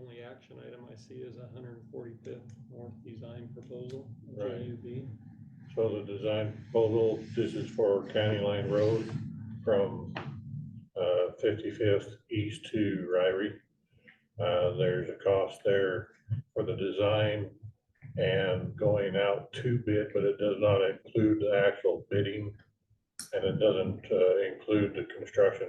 only action item I see is 145th North Design Proposal, Right. JUB. So the design proposal, this is for County Line Road from 55th east to Ryrie. There's a cost there for the design and going out to bid, but it does not include the actual bidding, and it doesn't include the construction.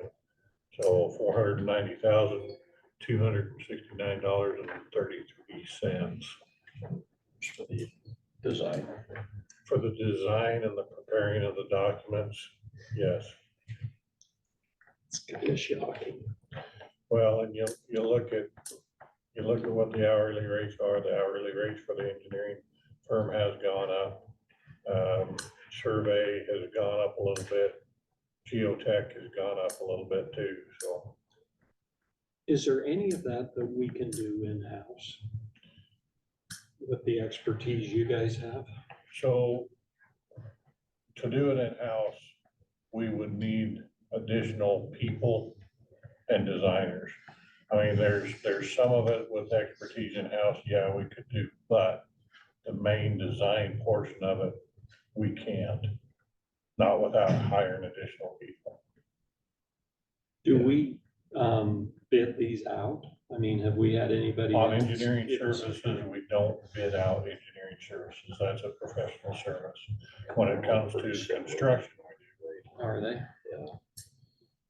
So $490,269.33 for the design. for the design and the preparing of the documents. Yes. It's kind of shocking. Well, and you look at what the hourly rates are. The hourly rates for the engineering firm has gone up. Survey has gone up a little bit. Geotech has gone up a little bit too, so. Is there any of that we can do in-house with the expertise you guys have? So to do it in-house, we would need additional people and designers. I mean, there's some of it with expertise in-house, yeah, we could do, but the main design portion of it, we can't, not without hiring additional people. Do we bid these out? I mean, have we had anybody? On else engineering give us- services, we don't bid out engineering services. That's a professional service. When it comes to construction, Are they? Yeah.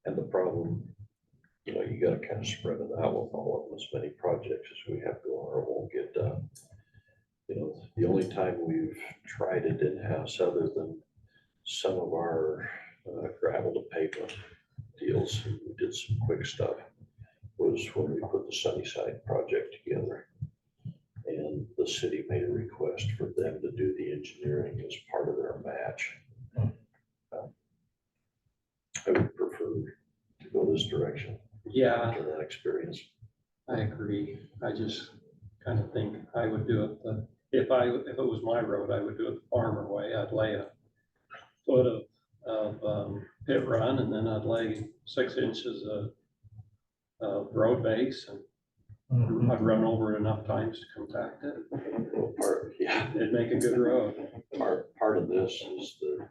And the problem, you gotta kind of spread it out with all of them, as many projects as we have going or won't get done. The only time we've tried it in-house, other than some of our gravel to pavement deals, we did some quick stuff, was when we put the Sunnyside project together. And the city made a request for them to do the engineering as part of their match. I would prefer to go this direction. Yeah, After that experience. I agree. I just kind of think I would do it, but if it was my road, I would do it the farmer way. I'd lay a foot of pit run, and then I'd lay 6 inches of road base, and I'd run over it enough times to compact it. Well, It'd make a good road. part of this is the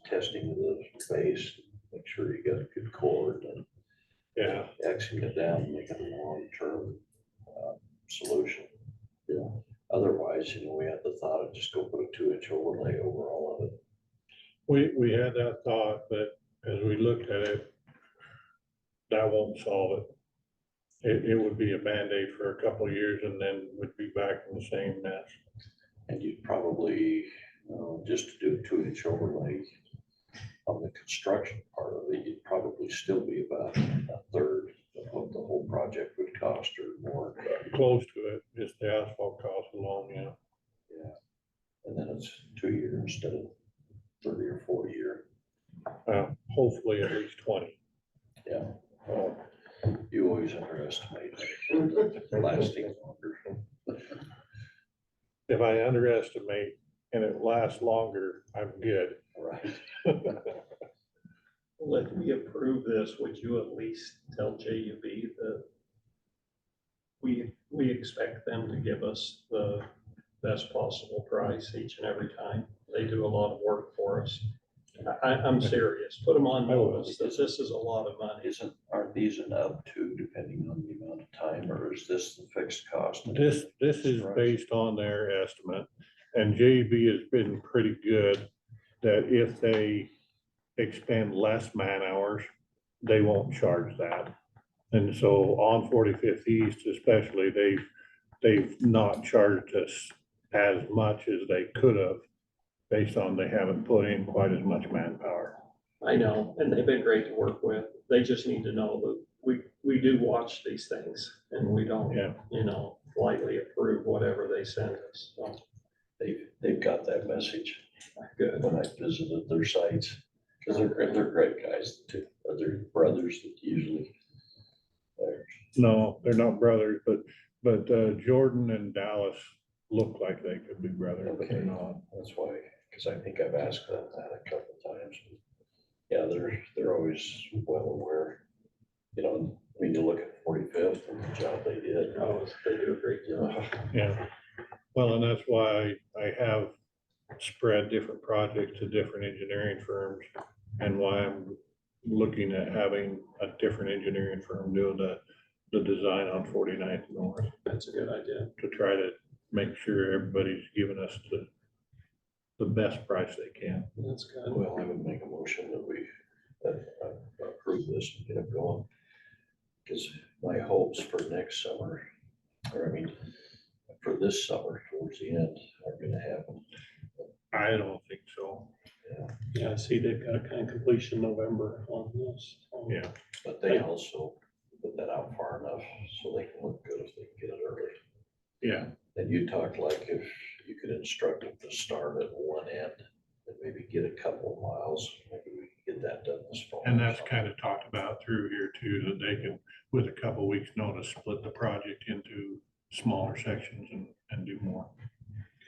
testing of the base, make sure you got a good cord and yeah, Xing it down, make it a long-term solution. Otherwise, we had the thought of just go put a 2-inch overlay over all of it. we had that thought, but as we looked at it, that won't solve it. It would be a Band-Aid for a couple of years and then we'd be back in the same mess. And you'd probably, just to do a 2-inch overlay on the construction part of it, you'd probably still be about a third of what the whole project would cost or more. Close to it, just the asphalt cost alone, yeah. Yeah. And then it's 2 years instead of 30 or 40 year. Hopefully at least 20. Yeah. Well, you always underestimate lasting longer. If I underestimate and it lasts longer, I'm good. Right. Well, if we approve this, would you at least tell JUB that we expect them to give us the best possible price each and every time? They do a lot of work for us. I'm serious. Put them on notice that this is a lot of money. Aren't these an up to, depending on the amount of time, or is this the fixed cost? This is based on their estimate, and JB has been pretty good that if they expend less man hours, they won't charge that. And so on 45th East especially, they've not charged us as much as they could have based on they haven't put in quite as much manpower. I know, and they've been great to work with. They just need to know that we do watch these things and we don't, Yeah. lightly approve whatever they send us. So, They've got that message good. when I visited their sites, because they're great guys too. They're brothers that usually. No, they're not brothers, but Jordan and Dallas look like they could be brothers, but they're not. That's why, because I think I've asked them that a couple of times. Yeah, they're always well aware. I mean, you look at 45th and the job they did. Oh, they do a great job. Yeah, well, and that's why I have spread different projects to different engineering firms, and why I'm looking at having a different engineering firm doing the design on 49th North, That's a good idea. to try to make sure everybody's giving us the best price they can. That's good. Well, I would make a motion that we approve this and get it going. Because my hopes for next summer, or I mean, for this summer towards the end are gonna happen. I don't think so. Yeah, I see they've got a kind of completion November on this. Yeah. But they also put that out far enough so they can look good if they can get it early. Yeah, And you talked like if you could instruct them to start at one end and maybe get a couple of miles, maybe we can get that done this fall. and that's kind of talked about through here too, that they can, with a couple weeks notice, split the project into smaller sections and do more.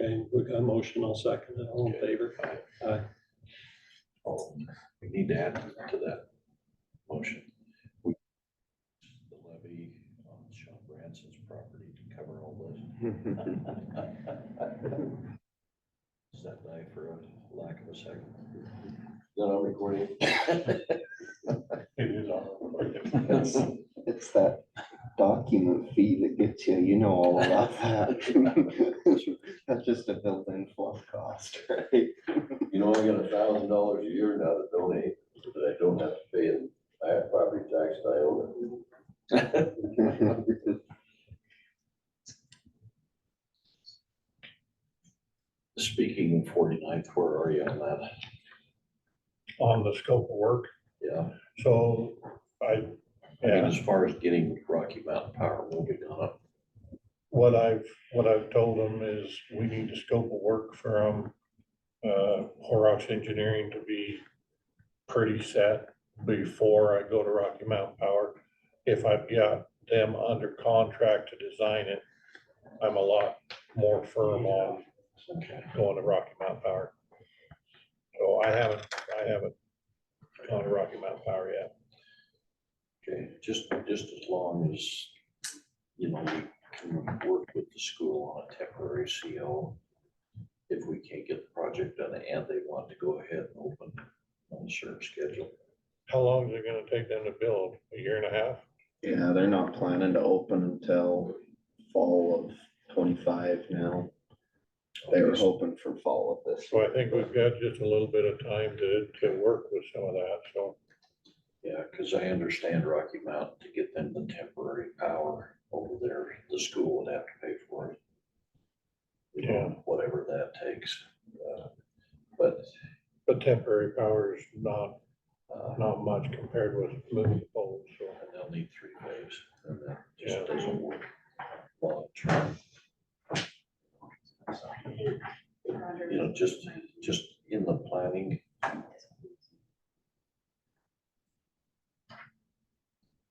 Okay, we got a motion, I'll second it. All in favor? Aye. Oh, we need to add to that motion. The levy on Sean Branson's property to cover all this. Does that die for a lack of a second? Then I'm recording. It is on. It's that document fee that gets you, you know all about that. That's just a built-in fluff cost, right? You know, I got $1,000 a year now to donate, that I don't have to pay, and I have property tax and I own it. Speaking of 49th, where are you on that? On the scope of work, Yeah, so I mean, as far as getting Rocky Mountain Power moving on it. what I've told them is we need the scope of work from Horrocks Engineering to be pretty set before I go to Rocky Mountain Power. If I've got them under contract to design it, I'm a lot more firm on going to Rocky Mountain Power. So I haven't gone to Rocky Mountain Power yet. Okay, just as long as, you know, we can work with the school on a temporary CO. If we can't get the project done and they want to go ahead and open on a certain schedule. How long is it gonna take them to build? A year and a half? Yeah, they're not planning to open until fall of 25 now. They were hoping for fall of this. So I think we've got just a little bit of time to work with some of that, so. Yeah, because I understand Rocky Mountain, to get them the temporary power over there, the school would have to pay for it. You know, whatever that takes. But temporary power is not much compared with moving poles, so. and they'll need 3 phase, and that Yeah. just doesn't work long term. You know, just in the planning.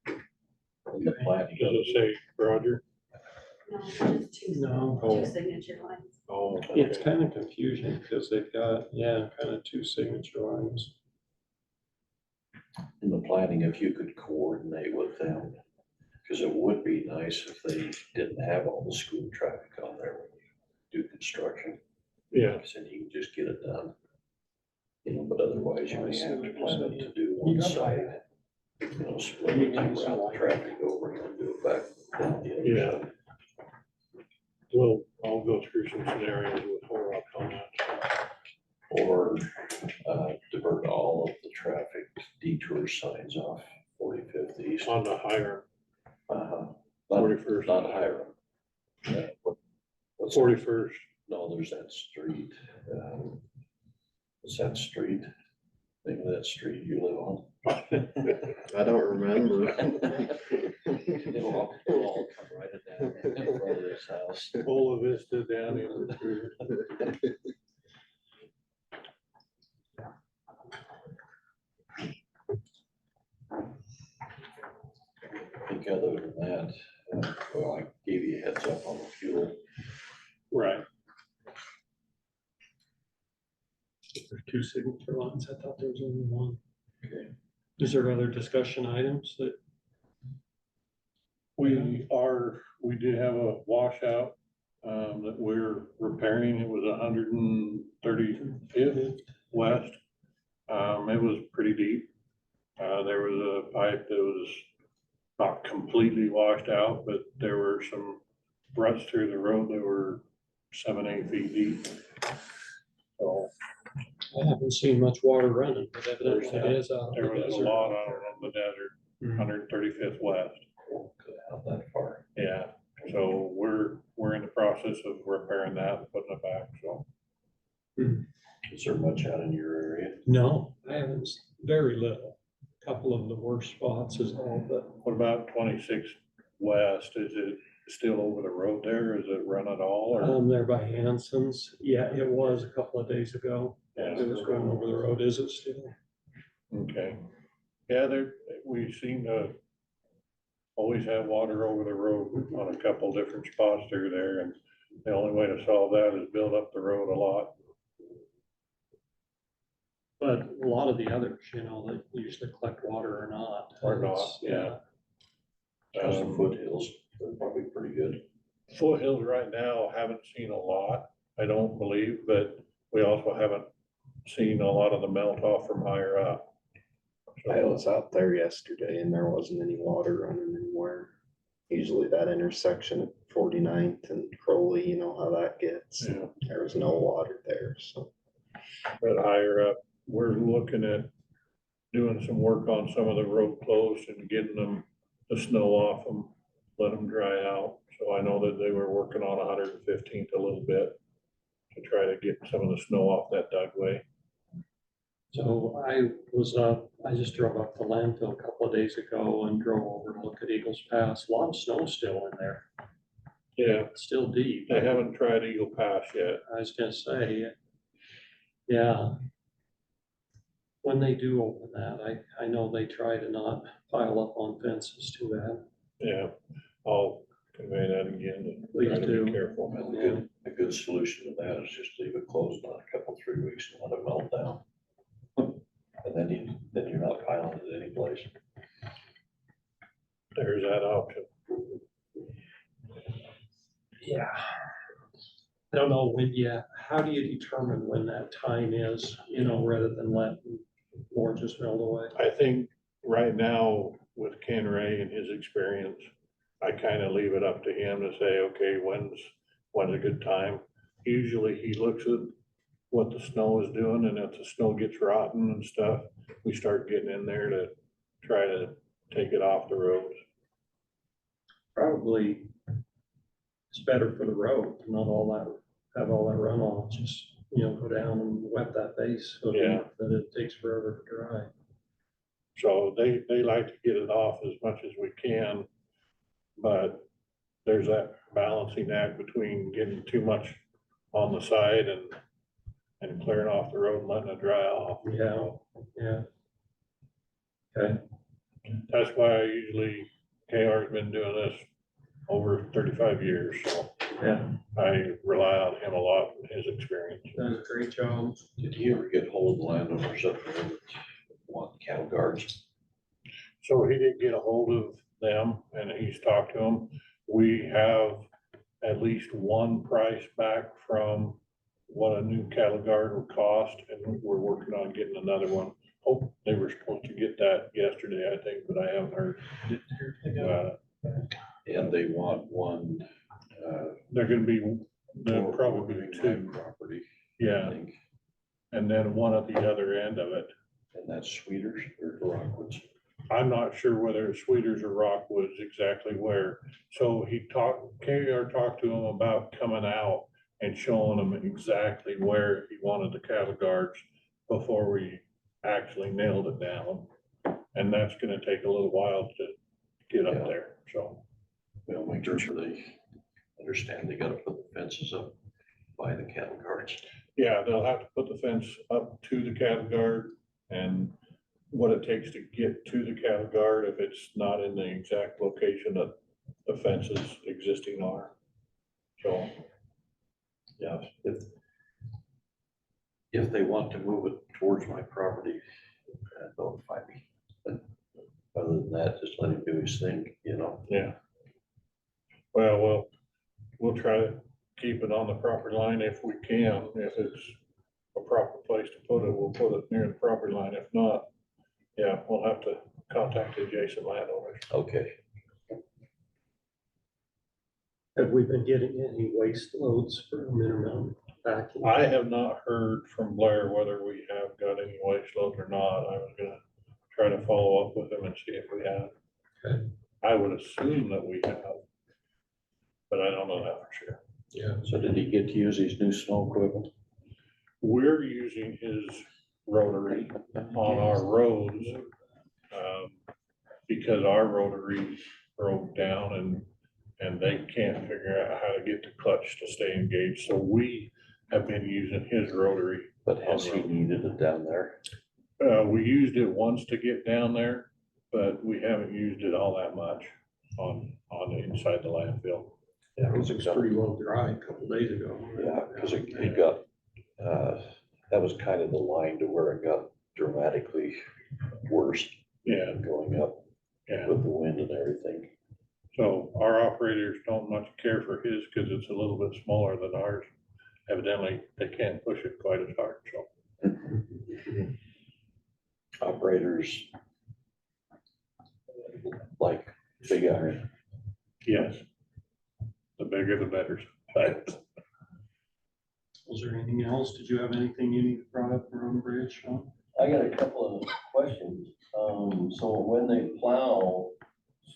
In the planning. Does it say Roger? No, just No. two signature lines. Oh. It's okay. kind of confusing because they've got, yeah, kind of two signature lines. In the planning, if you could coordinate with them, because it would be nice if they didn't have all the school traffic on there when you do construction. Yeah, Because then you can just get it done. You know, but otherwise you may have to plan it to do one side. You know, split it, route the traffic over and then do it back down the other Yeah. side. I'll go through some scenarios with Horrocks on that. Or divert all of the traffic detour signs off 45th East. On the higher, Not 41st. not Hiram. What's that? 41st. No, there's that street. What's that street? Name of that street you live on? I don't remember. It'll all come right down in front of this house. Bola Vista down in through. I think other than that, well, I gave you a heads up on the fuel. Right. There's two signature lines. I thought there was only one. Okay. Is there other discussion items that we did have a washout, that we're repairing. It was 135th west. It was pretty deep. There was a pipe that was not completely washed out, but there were some ruts through the road that were 7, 8 feet deep. So I haven't seen much water running, but evidently it is out. there was a lot out on the desert, 135th west. Could have that far. Yeah, so we're in the process of repairing that and putting it back, so. Is there much out in your area? No, I haven't, very little. Couple of the worst spots is all, but What about 26 west? Is it still over the road there? Is it run at all or? there by Hanson's, yeah, it was a couple of days ago. Yeah. It was going over the road, is it still? Okay. Yeah, we seem to always have water over the road on a couple different spots through there, and the only way to solve that is build up the road a lot. But a lot of the others, you know, that usually collect water or not. Or not, It's- yeah. How's the foothills? They're probably pretty good. Foothills right now haven't seen a lot, I don't believe, but we also haven't seen a lot of the melt off from higher up. I was out there yesterday and there wasn't any water running anywhere. Usually that intersection at 49th and Crowley, you know how that gets. Yeah. There was no water there, so. But higher up, we're looking at doing some work on some of the road closed and getting them, the snow off them, let them dry out. So I know that they were working on 115th a little bit to try to get some of the snow off that Dugway. So I just drove up to landfill a couple of days ago and drove over to look at Eagles Pass. A lot of snow still in there, Yeah, still deep. they haven't tried Eagle Pass yet. I was gonna say, yeah. When they do open that, I know they try to not pile up on fences too bad. Yeah, I'll convey that again and Please try to do. be careful. Well, a good solution to that is just leave it closed on a couple, 3 weeks and let it melt down. And then you're not piling it any place. There's that option. Yeah. I don't know how do you determine when that time is, you know, rather than letting more just melt away? I think right now with Ken Ray and his experience, I kind of leave it up to him to say, okay, when's a good time? Usually he looks at what the snow is doing, and if the snow gets rotten and stuff, we start getting in there to try to take it off the roads. Probably it's better for the road, to not have all that runoff, just, you know, go down and wet that base. So Yeah. that it takes forever to dry. So they like to get it off as much as we can, but there's that balancing act between getting too much on the side and clearing off the road and letting it dry off. Yeah. Yeah. Okay. That's why I usually, KR's been doing this over 35 years, so Yeah, I rely on him a lot in his experience. does a great job. Did he ever get hold of the landowners up there that want cattle guards? So he did get a hold of them and he's talked to them. We have at least one price back from what a new cattle guard would cost, and we're working on getting another one. Oh, they were supposed to get that yesterday, I think, but I haven't heard. And they want one, They're gonna be, they'll probably bordering be my two, property, I yeah, think, and then one at the other end of it. and that's Sweeters or Rockwoods. I'm not sure whether it's Sweeters or Rockwoods exactly where. So KR talked to him about coming out and showing him exactly where he wanted the cattle guards before we actually nailed it down. And that's gonna take a little while to get Yeah. up there, so. We'll make sure they understand they gotta put the fences up by the cattle guards. Yeah, they'll have to put the fence up to the cattle guard and what it takes to get to the cattle guard if it's not in the exact location that the fences existing are. So, Yeah, if they want to move it towards my property, notify me. But other than that, just let him do his thing, you know. yeah. Well, we'll try to keep it on the property line if we can. If it's a proper place to put it, we'll put it near the property line. If not, yeah, we'll have to contact the adjacent landowners. Okay, Have we been getting any waste loads for Intermountain backing? I have not heard from Blair whether we have got any waste loads or not. I was gonna try to follow up with him and see if we have. Okay. I would assume that we have, but I don't know that for sure. Yeah. so did he get to use his new snow equipment? We're using his rotary on our roads, because our rotary broke down and they can't figure out how to get the clutch to stay engaged. So we have been using his rotary. But has he needed it down there? We used it once to get down there, but we haven't used it all that much on inside the landfill. Yeah, It was pretty well dry a couple days ago. Yeah, because it got, that was kind of the line to where it got dramatically worse Yeah, going up yeah. with the wind and everything. So our operators don't much care for his because it's a little bit smaller than ours. Evidently, they can't push it quite as hard, so. Operators like big iron. Yes. The bigger the better. Was there anything else? Did you have anything you need brought up for Road and Bridge, Sean? I got a couple of questions. So when they plow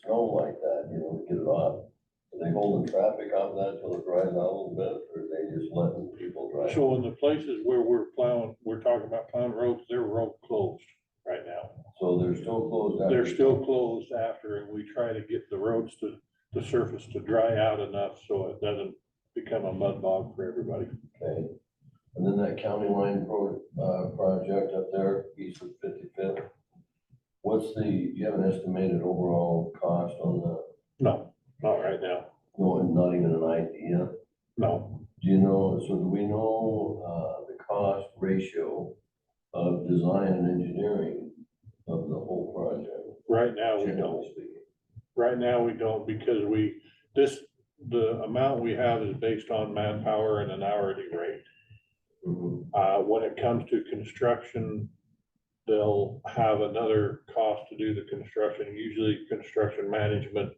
snow like that, you know, to get it off, are they holding traffic off that till it dries out a little bit, or are they just letting people drive? So in the places where we're plowing, we're talking about plowing roads, they're road closed right now. So they're still closed after? They're still closed after, and we try to get the roads to, the surface to dry out enough so it doesn't become a mud bog for everybody. Okay. And then that county line project up there, east of 55th. What's the, do you have an estimated overall cost on the, No, not right now. no, not even an idea? No, Do you know, so do we know, the cost ratio of design and engineering of the whole project? right now we Generally don't. speaking? Right now we don't because the amount we have is based on manpower and an hourly rate. Mhm. When it comes to construction, they'll have another cost to do the construction. Usually construction management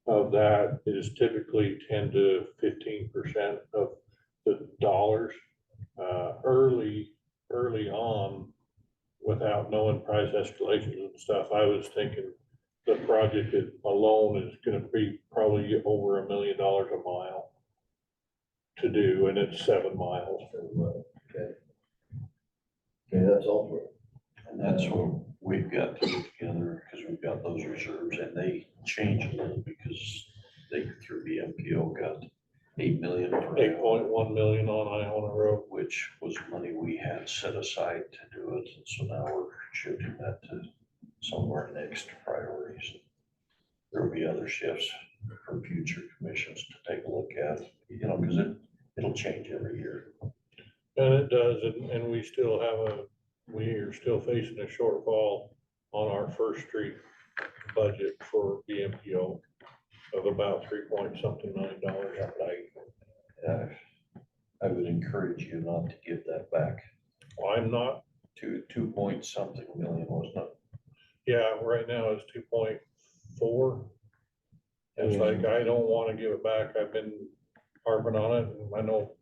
of that is typically 10 to 15% of the dollars. Early on, without knowing price escalations and stuff, I was thinking the project alone is gonna be probably over $1 million a mile to do, and it's 7 miles. Okay. Okay, that's all for it. And that's what we've got to put together, because we've got those reserves, and they change a little because they, through the MPO, got 8 million for 8.1 million on Iona Road. which was money we had set aside to do it, and so now we're shifting that to some of our next priorities. There will be other shifts for future commissions to take a look at, you know, because it'll change every year. And it does, and we still we are still facing a shortfall on our First Street budget for BMPO of about 3-point-something million. I would encourage you not to give that back I'm not, to 2-point-something million, wasn't it? yeah, right now it's 2.4. It's like, I don't want to give it back. I've been harping on it, and I know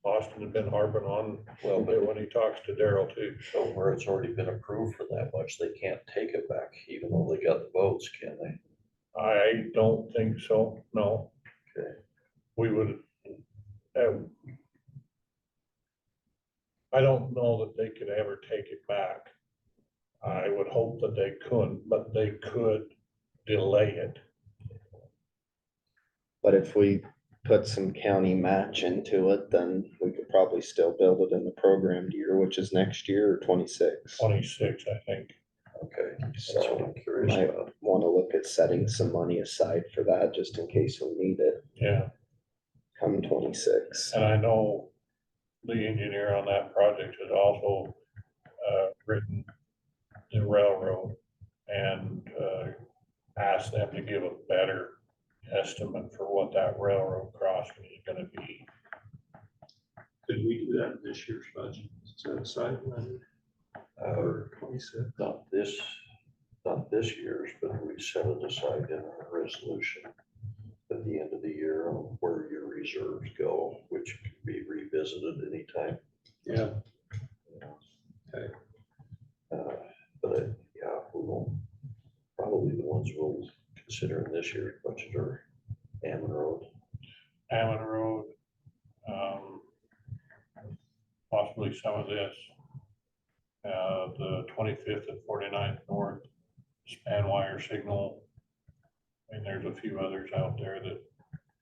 Austin has been harping on Well, it when he talks to Daryl too. So where it's already been approved for that much, they can't take it back, even though they got the votes, can they? I don't think so, no. Okay. We would, I don't know that they could ever take it back. I would hope that they couldn't, but they could delay it. But if we put some county match into it, then we could probably still build it in the programmed year, which is next year or 26. 26, I think. Okay, that's So what I'm curious might about. want to look at setting some money aside for that, just in case we need it Yeah, come 26. and I know the engineer on that project has also written the railroad and asked them to give a better estimate for what that railroad crossing is gonna be. Could we do that in this year's budget? Set aside money for 26? Not this year's, but we set it aside in our resolution at the end of the year on where your reserves go, which can be revisited anytime. Yeah. Okay. But yeah, we will, probably the ones we'll consider in this year's budget are Ammon Road. Hammond Road, possibly some of this. The 25th and 49th North span wire signal. And there's a few others out there that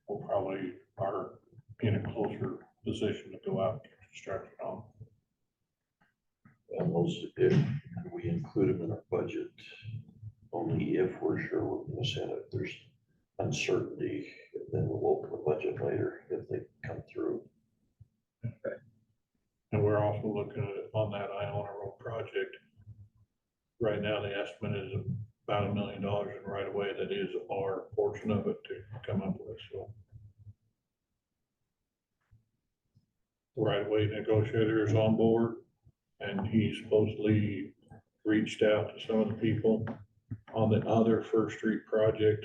will probably are in a closer position to go out and construction on. And those, if we include them in our budget, only if we're sure we're gonna send it. There's uncertainty, then we'll open the budget later if they come through. And we're also looking at on that Iona Road project. Right now, the estimate is about $1 million in right of way. That is our portion of it to come up with, so. Right of way negotiator is on board and he supposedly reached out to some of the people on the other First Street project.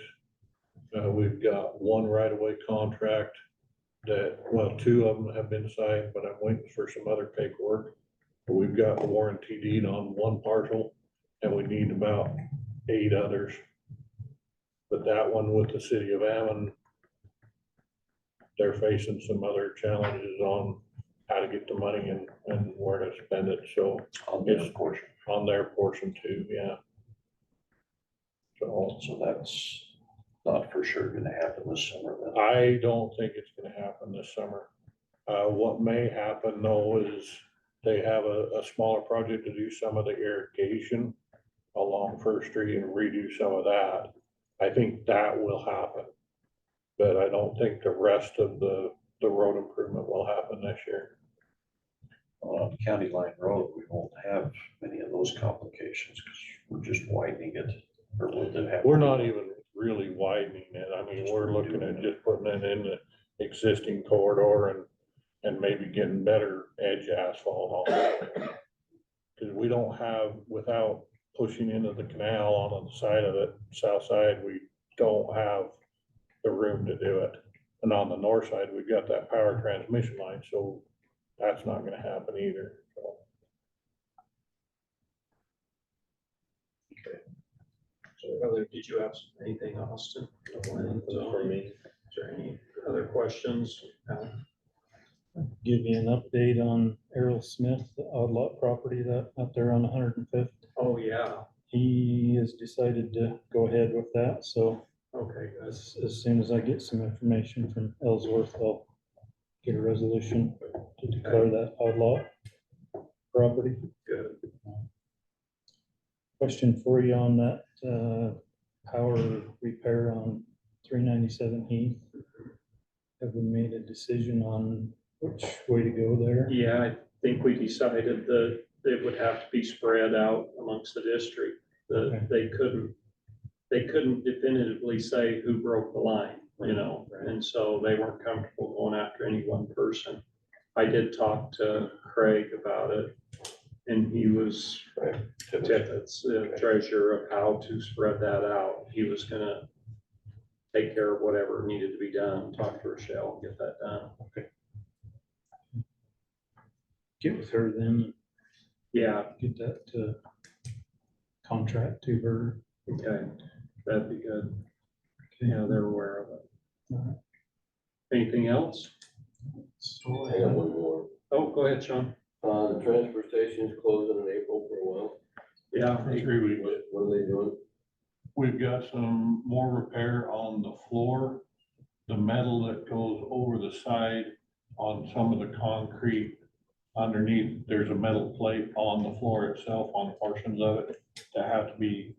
We've got one right of way contract that, well, two of them have been signed, but I'm waiting for some other paperwork. But we've got the warranty deed on one parcel and we need about 8 others. But that one with the city of Ammon, they're facing some other challenges on how to get the money and where to spend it, so On It's- this portion. on their portion too, yeah. So So that's not for sure gonna happen this summer then. I don't think it's gonna happen this summer. What may happen though is they have a smaller project to do some of the irrigation along First Street and redo some of that. I think that will happen. But I don't think the rest of the road improvement will happen this year. On County Line Road, we won't have many of those complications because we're just widening it. Or would it have? We're not even really widening it. I mean, we're looking at just putting it in the existing corridor and maybe getting better edge asphalt on it. Cause we don't have, without pushing into the canal on the side of it, south side, we don't have the room to do it. And on the north side, we've got that power transmission line, so that's not gonna happen either, so. So did you have anything, Austin? For me. Is there any other questions? Give you an update on Errol Smith, the odd lot property that up there on 105th. Oh, yeah. He has decided to go ahead with that, so Okay, good. as soon as I get some information from Ellsworth, I'll get a resolution to declare that odd lot property. Good. Question for you on that, power repair on 397 Heath. Have we made a decision on which way to go there? Yeah, I think we decided that it would have to be spread out amongst the district. Okay. That they couldn't definitively say who broke the line, you know, and so they weren't comfortable going after any one person. I did talk to Craig about it, and he was, Right. Tippett's the treasurer, of how to spread that out. He was gonna take care of whatever needed to be done, talk to Rochelle, get that done. Get with her then, Yeah, get that contract to her. okay, that'd be good. Okay. Yeah, they're aware of it. Alright. Anything else? So I got one more. Oh, go ahead, Sean. The transfer station's closing in April for a while. Yeah, For 3 weeks. What are they doing? We've got some more repair on the floor, the metal that goes over the side on some of the concrete underneath. There's a metal plate on the floor itself, on portions of it that have to be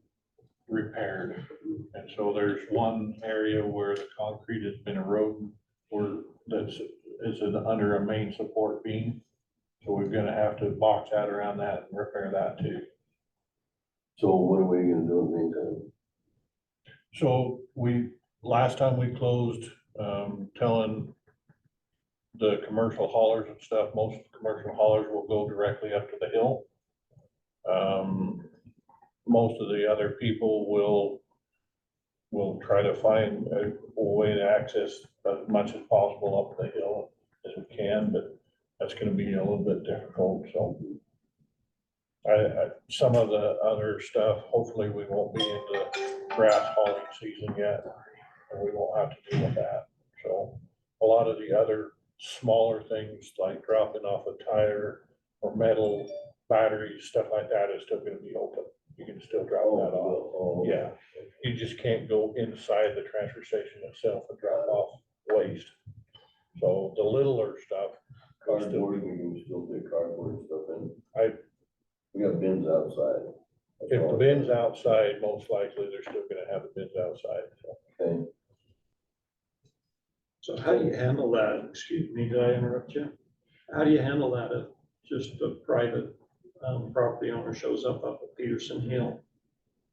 repaired. And so there's one area where the concrete has been eroding, where is under a main support beam. So we're gonna have to box out around that and repair that too. So what are we gonna do in the meantime? So we last time we closed, telling the commercial haulers and stuff, most of the commercial haulers will go directly up to the hill. Most of the other people will try to find a way to access as much as possible up the hill as we can, but that's gonna be a little bit difficult, so. Some of the other stuff, hopefully we won't be into grass hauling season yet, and we won't have to deal with that. So a lot of the other smaller things like dropping off a tire or metal batteries, stuff like that is still gonna be open. You can still drop that off. Oh, Yeah, you just can't go inside the transfer station itself and drop off waste. So the littler stuff, Cardboard, we can still do cardboard stuff in. I- We got bins outside. That's if the all. bin's outside, most likely they're still gonna have the bins outside, so. Okay. So how do you handle that? Excuse me, did I interrupt you? How do you handle that if just a private property owner shows up at Peterson Hill?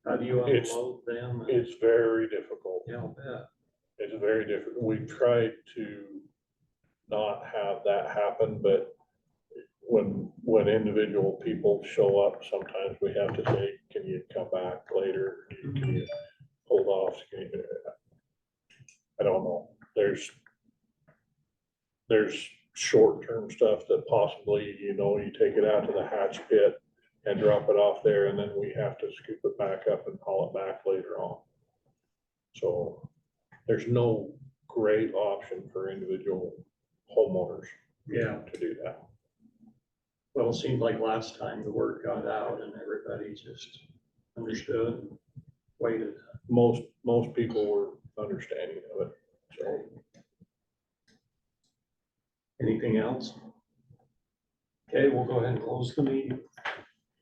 How do you It's- unload them? It's very difficult. Yeah, I'll bet. It's very different. We've tried to not have that happen, but when individual people show up, sometimes we have to say, can you come back later? Can you hold off? I don't know. There's short-term stuff that possibly, you take it out to the hatch pit and drop it off there, and then we have to scoop it back up and haul it back later on. So there's no great option for individual homeowners Yeah, to do that. well, it seemed like last time the word got out and everybody just understood, waited. Most people were understanding of it, so. Anything else? Okay, we'll go ahead and close the meeting.